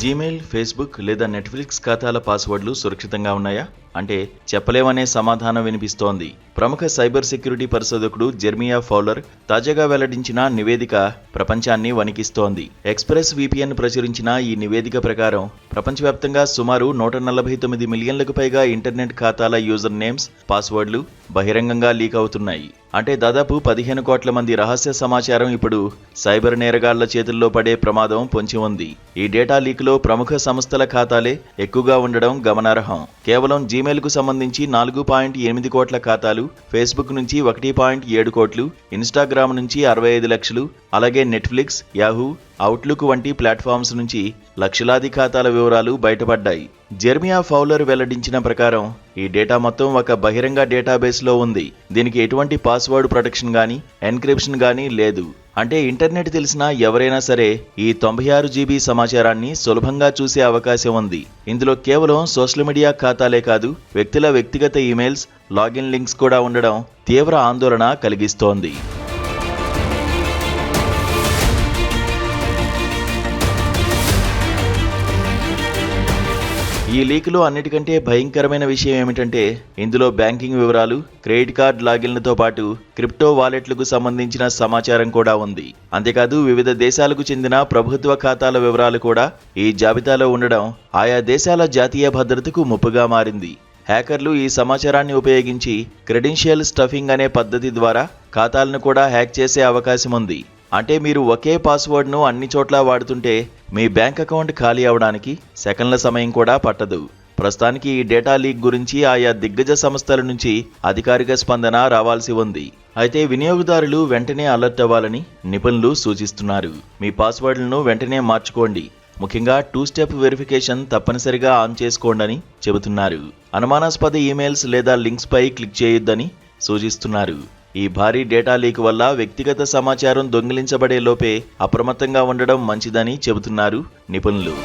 Gmail, Facebook లేదా Netflix ఖాతాల పాస్వర్డ్లు సురక్షితంగా ఉన్నాయా అంటే చెప్పలేమనే సమాధానం వినిపిస్తోంది. ప్రముఖ సైబర్ సెక్యూరిటీ పరిశోధకుడు జెర్మియా ఫౌలర్ తాజాగా వెల్లడించిన నివేదిక ప్రపంచాన్ని వణికిస్తోంది. ఎక్స్ప్రెస్ విపిఎన్ ప్రచురించిన ఈ నివేదిక ప్రకారం ప్రపంచవ్యాప్తంగా సుమారు 149 మిలియన్లకు పైగా ఇంటర్నెట్ ఖాతాల యూజర్ నేమ్స్, పాస్వర్డ్లు బహిరంగంగా లీక్ అవుతున్నాయి. అంటే దాదాపు 15 కోట్ల మంది రహస్య సమాచారం ఇప్పుడు సైబర్ నేరగాళ్ల చేతుల్లో పడే ప్రమాదం పొంచి ఉంది. ఈ డేటా లీక్లో ప్రముఖ సంస్థల ఖాతాలే ఎక్కువగా ఉండడం గమనార్హం. కేవలం జీమెయిల్కు సంబంధించి 4.8 కోట్ల ఖాతాలు, ఫేస్బుక్ నుంచి 1.7 కోట్లు, ఇన్స్టాగ్రామ్ నుంచి 65 లక్షలు, అలాగే నెట్ఫ్లిక్స్, యాహూ, అవుట్లుక్ వంటి ప్లాట్ఫామ్స్ నుంచి లక్షలాది ఖాతాల వివరాలు బయటపడ్డాయి. జెర్మియా ఫౌలర్ వెల్లడించిన ప్రకారం ఈ డేటా మొత్తం ఒక బహిరంగ డేటాబేస్లో ఉంది. దీనికి ఎటువంటి పాస్వర్డ్ ప్రొటెక్షన్ గానీ, ఎన్క్రిప్షన్ గానీ లేదు. అంటే ఇంటర్నెట్ తెలిసిన ఎవరైనా సరే ఈ 96 GB సమాచారాన్ని సులభంగా చూసే అవకాశం ఉంది. ఇందులో కేవలం సోషల్ మీడియా ఖాతాలే కాదు, వ్యక్తుల వ్యక్తిగత ఈమెయిల్స్, లాగిన్ లింక్స్ కూడా ఉండడం తీవ్ర ఆందోళన కలిగిస్తోంది. ఈ లీక్లో అన్నిటికంటే భయంకరమైన విషయం ఏమిటంటే ఇందులో బ్యాంకింగ్ వివరాలు, క్రెడిట్ కార్డ్ లాగిన్లతో పాటు క్రిప్టో వాలెట్లకు సంబంధించిన సమాచారం కూడా ఉంది. అంతేకాదు వివిధ దేశాలకు చెందిన ప్రభుత్వ ఖాతాల వివరాలు కూడా ఈ జాబితాలో ఉండడం ఆయా దేశాల జాతీయ భద్రతకు ముప్పుగా మారింది. హ్యాకర్లు ఈ సమాచారాన్ని ఉపయోగించి క్రెడెన్షియల్ స్టఫింగ్ అనే పద్ధతి ద్వారా ఖాతాలను కూడా హ్యాక్ చేసే అవకాశం ఉంది. అంటే మీరు ఒకే పాస్వర్డ్ను అన్ని చోట్ల వాడుతుంటే మీ బ్యాంక్ అకౌంట్ ఖాళీ అవడానికి సెకన్ల సమయం కూడా పట్టదు. ప్రస్తుతానికి ఈ డేటా లీక్ గురించి ఆయా దిగ్గజ సంస్థల నుంచి అధికారిక స్పందన రావాల్సి ఉంది. అయితే వినియోగదారులు వెంటనే అలర్ట్ అవ్వాలని నిపుణులు సూచిస్తున్నారు. మీ పాస్వర్డ్లను వెంటనే మార్చుకోండి. ముఖ్యంగా 2 స్టెప్ వెరిఫికేషన్ తప్పనిసరిగా ఆన్ చేసుకోండి చెబుతున్నారు. అనుమానాస్పద ఈమెయిల్స్ లేదా లింక్స్ పై క్లిక్ చేయొద్దని సూచిస్తున్నారు. ఈ భారీ డేటా లీక్ వల్ల వ్యక్తిగత సమాచారం దొంగిలించబడే లోపే అప్రమత్తంగా ఉండడం మంచిదని చెబుతున్నారు నిపుణులు.